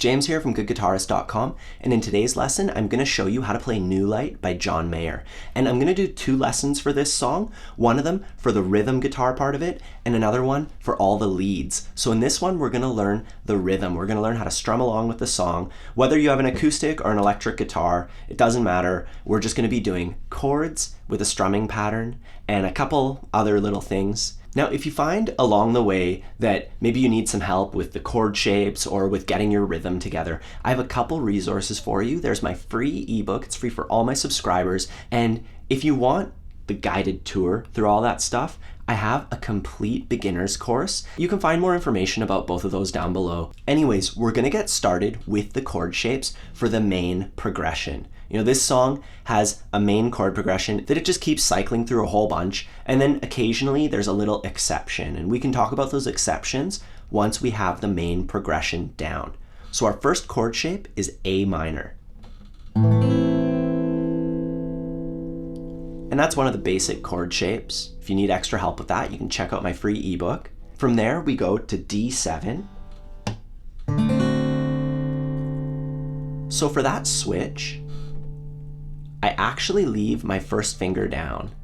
James here from GoodGuitarist.com, and in today's lesson I'm going to show you how to play New Light by John Mayer. And I'm going to do two lessons for this song, one of them for the rhythm guitar part of it, and another one for all the leads. So in this one we're going to learn the rhythm. We're going to learn how to strum along with the song. Whether you have an acoustic or an electric guitar, it doesn't matter. We're just going to be doing chords with a strumming pattern and a couple other little things. Now, if you find along the way that maybe you need some help with the chord shapes or with getting your rhythm together, I have a couple resources for you. There's my free ebook. It's free for all my subscribers. And if you want the guided tour through all that stuff, I have a complete beginner's course. You can find more information about both of those down below. Anyways, we're going to get started with the chord shapes for the main progression. You know, this song has a main chord progression that it just keeps cycling through a whole bunch, and then occasionally there's a little exception, and we can talk about those exceptions once we have the main progression down. So our first chord shape is A minor. And that's one of the basic chord shapes. If you need extra help with that, you can check out my free ebook. From there, we go to D7. So for that switch, I actually leave my first finger down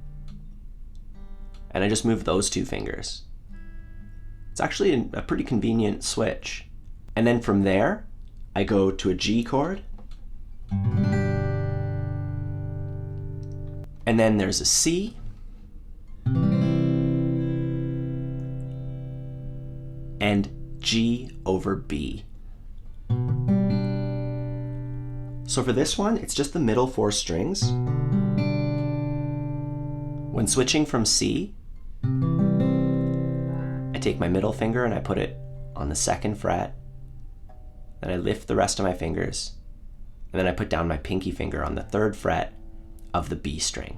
and I just move those two fingers. It's actually a pretty convenient switch. And then from there, I go to a G chord. And then there's a C. And G over B. So for this one, it's just the middle four strings. When switching from C, I take my middle finger and I put it on the second fret. Then I lift the rest of my fingers. And then I put down my pinky finger on the third fret of the B string.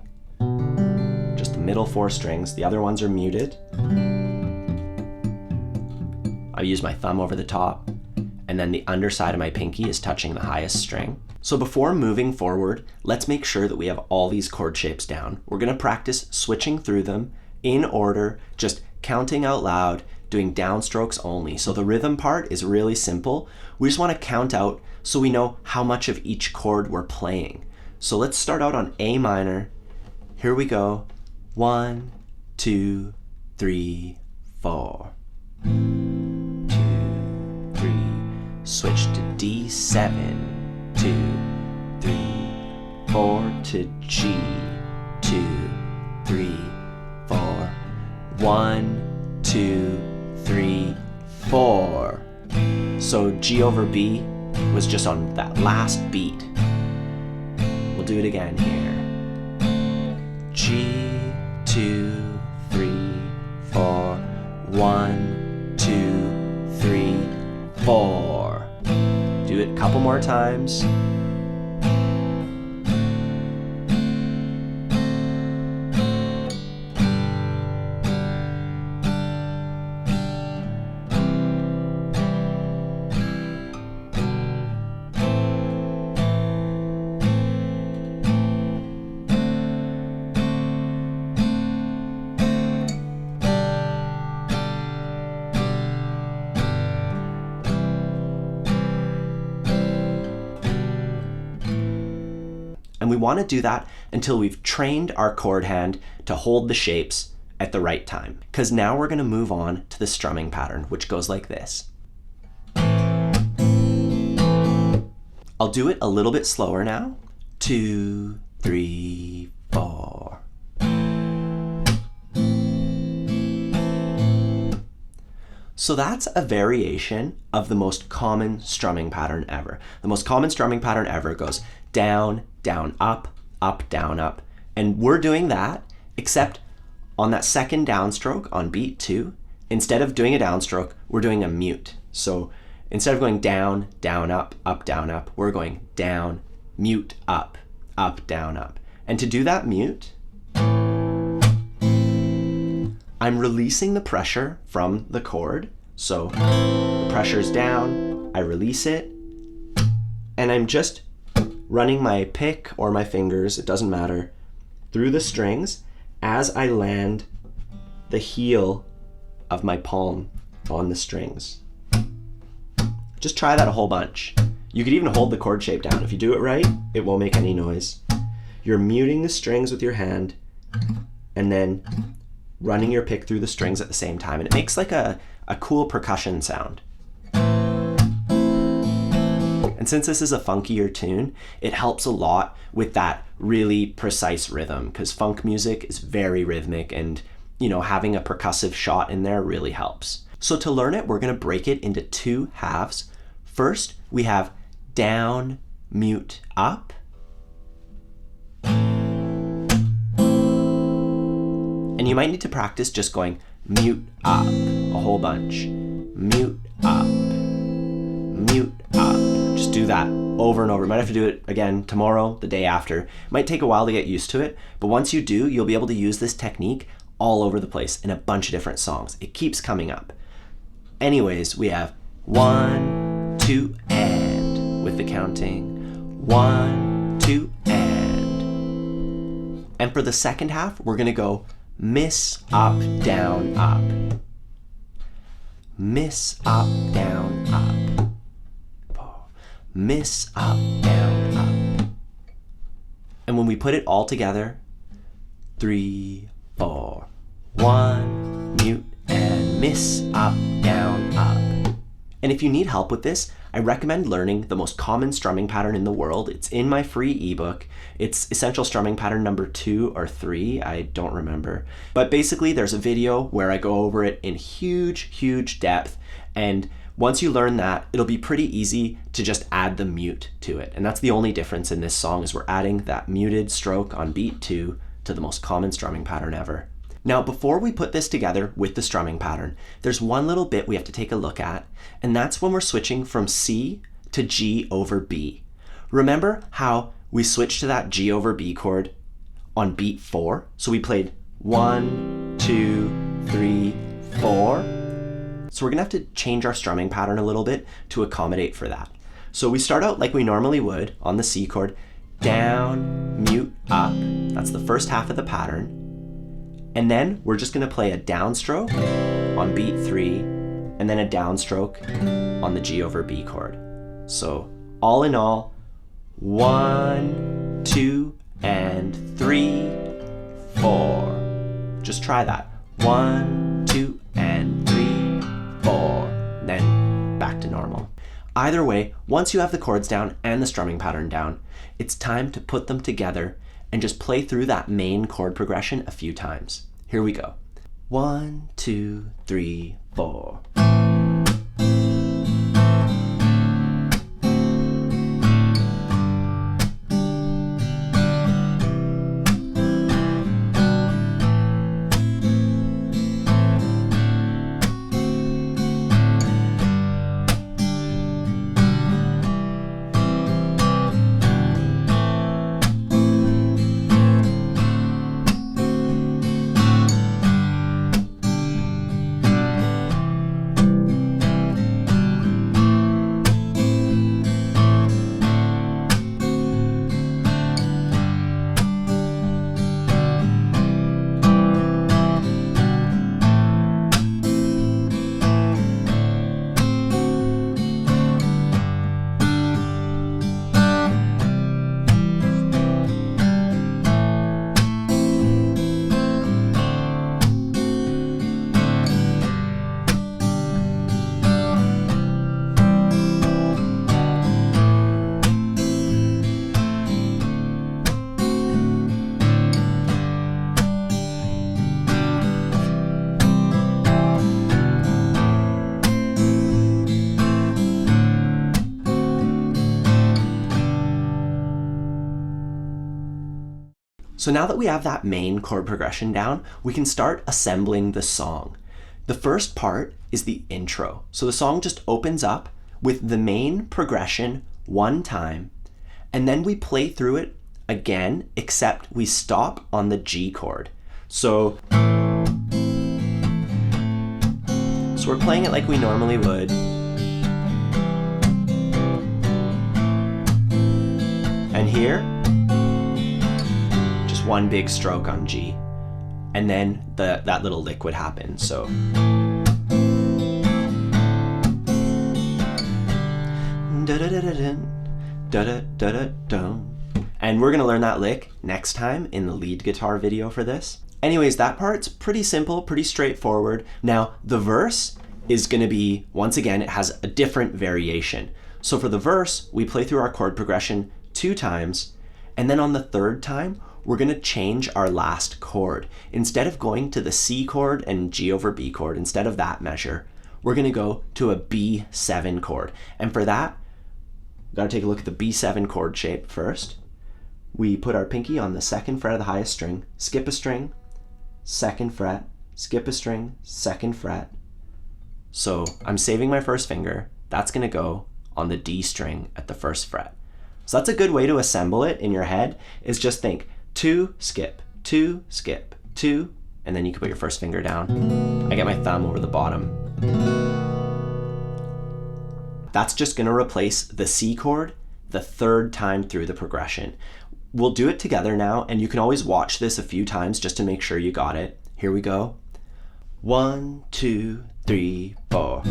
Just the middle four strings. The other ones are muted. I use my thumb over the top, and then the underside of my pinky is touching the highest string. So before moving forward, let's make sure that we have all these chord shapes down. We're going to practice switching through them in order, just counting out loud, doing downstrokes only. So the rhythm part is really simple. We just want to count out so we know how much of each chord we're playing. So let's start out on A minor. Here we go. 1, 2, 3, 4. 2, 3. Switch to D7. 2, 3, 4 to G. 2, 3, 4. 1, 2, 3, 4. So G over B was just on that last beat. We'll do it again here. G, 2, 3, 4. 1, 2, 3, 4. Do it a couple more times. And we want to do that until we've trained our chord hand to hold the shapes at the right time. Because now we're going to move on to the strumming pattern, which goes like this. I'll do it a little bit slower now. 2, 3, 4. So that's a variation of the most common strumming pattern ever. The most common strumming pattern ever goes down, down, up, up, down, up. And we're doing that, except on that second downstroke on beat 2, instead of doing a downstroke, we're doing a mute. So instead of going down, down, up, down, up, we're going down, mute, up, down, up. And to do that mute, I'm releasing the pressure from the chord. So the pressure's down, I release it, and I'm just running my pick or my fingers, it doesn't matter, through the strings as I land the heel of my palm on the strings. Just try that a whole bunch. You could even hold the chord shape down. If you do it right, it won't make any noise. You're muting the strings with your hand and then running your pick through the strings at the same time. And it makes like a cool percussion sound. And since this is a funkier tune, it helps a lot with that really precise rhythm, because funk music is very rhythmic, and having a percussive shot in there really helps. So to learn it, we're going to break it into two halves. First, we have down, mute, up. And you might need to practice just going mute, up a whole bunch. Mute, up, mute, up. Just do that over and over. You might have to do it again tomorrow, the day after. It might take a while to get used to it, but once you do, you'll be able to use this technique all over the place in a bunch of different songs. It keeps coming up. Anyways, we have 1, 2, and with the counting. 1, 2, and. And for the second half, we're gonna go miss, up, down, up. Miss, up, down, up. Miss, up, down, up. And when we put it all together, 3, 4. 1, mute, and miss, up, down, up. And if you need help with this, I recommend learning the most common strumming pattern in the world. It's in my free ebook. It's Essential Strumming Pattern number 2 or 3, I don't remember. But basically there's a video where I go over it in huge depth, and once you learn that, it'll be pretty easy to just add the mute to it. And that's the only difference in this song, is we're adding that muted stroke on beat 2 to the most common strumming pattern ever. Now, before we put this together with the strumming pattern, there's one little bit we have to take a look at, and that's when we're switching from C to G over B. Remember how we switched to that G over B chord on beat 4? So we played 1, 2, 3, 4. So we're gonna have to change our strumming pattern a little bit to accommodate for that. So we start out like we normally would on the C chord, down, mute, up. That's the first half of the pattern. And then we're just gonna play a downstroke on beat 3, and then a downstroke on the G over B chord. So all in all, 1, 2, and 3, 4. Just try that. 1, 2, and 3, 4. Then back to normal. Either way, once you have the chords down and the strumming pattern down, it's time to put them together and just play through that main chord progression a few times. Here we go. 1, 2, 3, 4. So now that we have that main chord progression down, we can start assembling the song. The first part is the intro. So the song just opens up with the main progression one time, and then we play through it again, except we stop on the G chord. So we're playing it like we normally would. And here, just one big stroke on G. And then that little lick would happen, so. da da da da da da da da da. And we're gonna learn that lick next time in the lead guitar video for this. Anyways, that part's pretty simple, pretty straightforward. Now, the verse is gonna be, once again, it has a different variation. So for the verse, we play through our chord progression 2 times, and then on the 3rd time, we're gonna change our last chord. Instead of going to the C chord and G over B chord, instead of that measure, we're gonna go to a B7 chord. And for that, we've gotta take a look at the B7 chord shape first. We put our pinky on the 2nd fret of the highest string, skip a string, 2nd fret, skip a string, 2nd fret. So I'm saving my first finger. That's gonna go on the D string at the 1st fret. So that's a good way to assemble it in your head, is just think 2, skip, 2, skip, 2, and then you can put your first finger down. I get my thumb over the bottom. That's just gonna replace the C chord the 3rd time through the progression. We'll do it together now, and you can always watch this a few times just to make sure you got it. Here we go. 1, 2, 3, 4.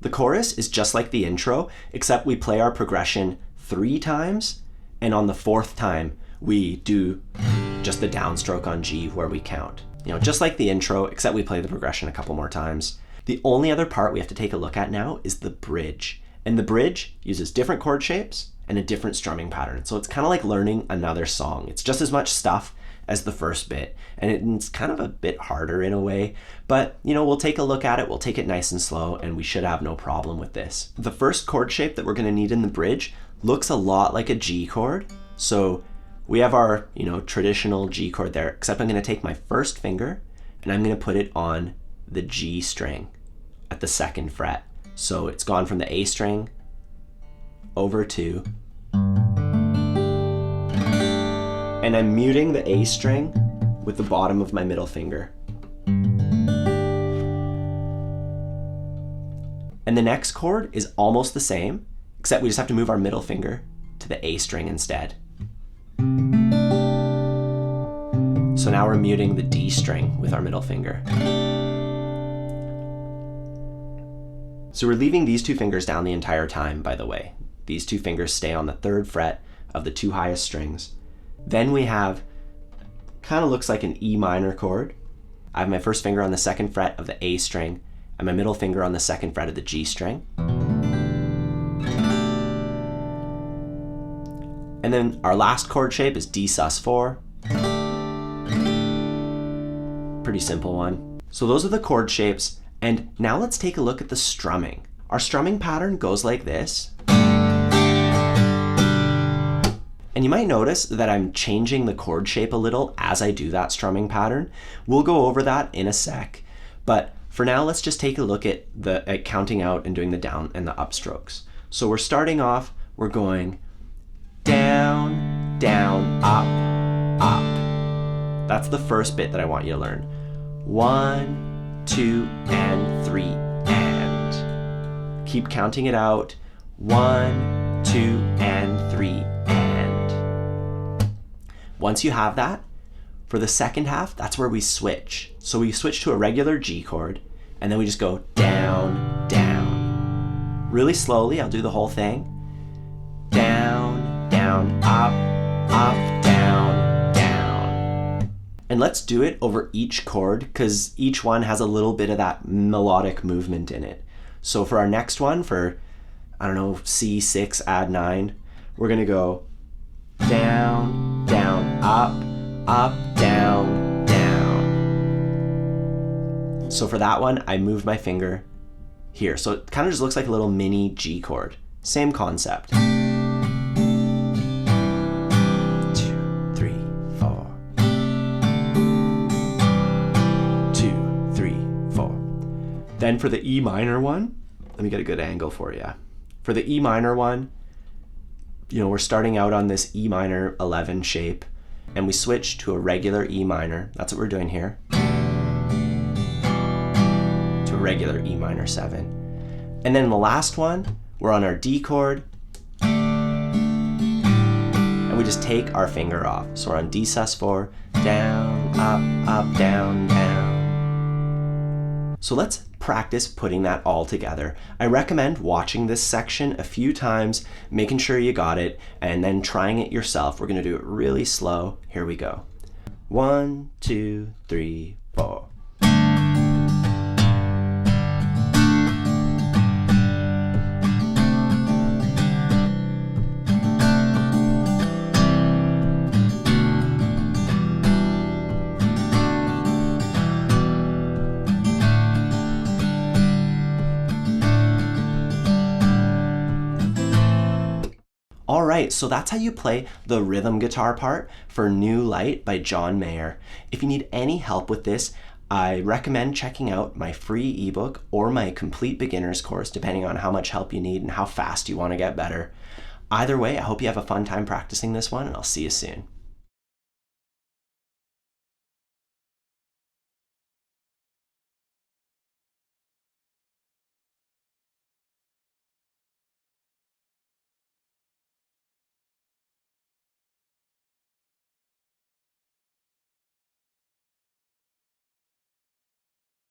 The chorus is just like the intro, except we play our progression 3 times, and on the 4th time, we do just the downstroke on G where we count. You know, just like the intro, except we play the progression a couple more times. The only other part we have to take a look at now is the bridge. And the bridge uses different chord shapes and a different strumming pattern. So it's kind of like learning another song. It's just as much stuff as the first bit, and it's kind of a bit harder in a way, but you know, we'll take a look at it, we'll take it nice and slow, and we should have no problem with this. The first chord shape that we're gonna need in the bridge looks a lot like a G chord. So we have our, you know, traditional G chord there, except I'm gonna take my first finger and I'm gonna put it on the G string at the 2nd fret. So it's gone from the A string over to, and I'm muting the A string with the bottom of my middle finger. And the next chord is almost the same, except we just have to move our middle finger to the A string instead. So now we're muting the D string with our middle finger. So we're leaving these 2 fingers down the entire time, by the way. These 2 fingers stay on the 3rd fret of the 2 highest strings. Then we have, kind of looks like an E minor chord. I have my first finger on the 2nd fret of the A string and my middle finger on the 2nd fret of the G string. And then our last chord shape is D sus4. Pretty simple one. So those are the chord shapes, and now let's take a look at the strumming. Our strumming pattern goes like this. And you might notice that I'm changing the chord shape a little as I do that strumming pattern. We'll go over that in a sec, but for now, let's just take a look at counting out and doing the down and the upstrokes. So we're starting off, we're going down, down, up, up. That's the first bit that I want you to learn. 1, 2, and 3, and. Keep counting it out. 1, 2, and 3, and. Once you have that, for the second half, that's where we switch. So we switch to a regular G chord, and then we just go down, down. Really slowly, I'll do the whole thing. Down, down, up, up, down, down. And let's do it over each chord, because each one has a little bit of that melodic movement in it. So for our next one, for, I don't know, C6, add 9, we're gonna go down, down, up, up, down, down. So for that one, I moved my finger here. So it kind of just looks like a little mini G chord. Same concept. 2, 3, 4. 2, 3, 4. Then for the E minor one, let me get a good angle for you. For the E minor one, we're starting out on this E minor 11 shape, and we switch to a regular E minor. That's what we're doing here. To a regular E minor 7. And then the last one, we're on our D chord, and we just take our finger off. So we're on D sus4, down, up, down, down. So let's practice putting that all together. I recommend watching this section a few times, making sure you got it, and then trying it yourself. We're gonna do it really slow. Here we go. 1, 2, 3, 4. All right, so that's how you play the rhythm guitar part for New Light by John Mayer. If you need any help with this, I recommend checking out my free ebook or my complete beginner's course, depending on how much help you need and how fast you want to get better. Either way, I hope you have a fun time practicing this one, and I'll see you soon.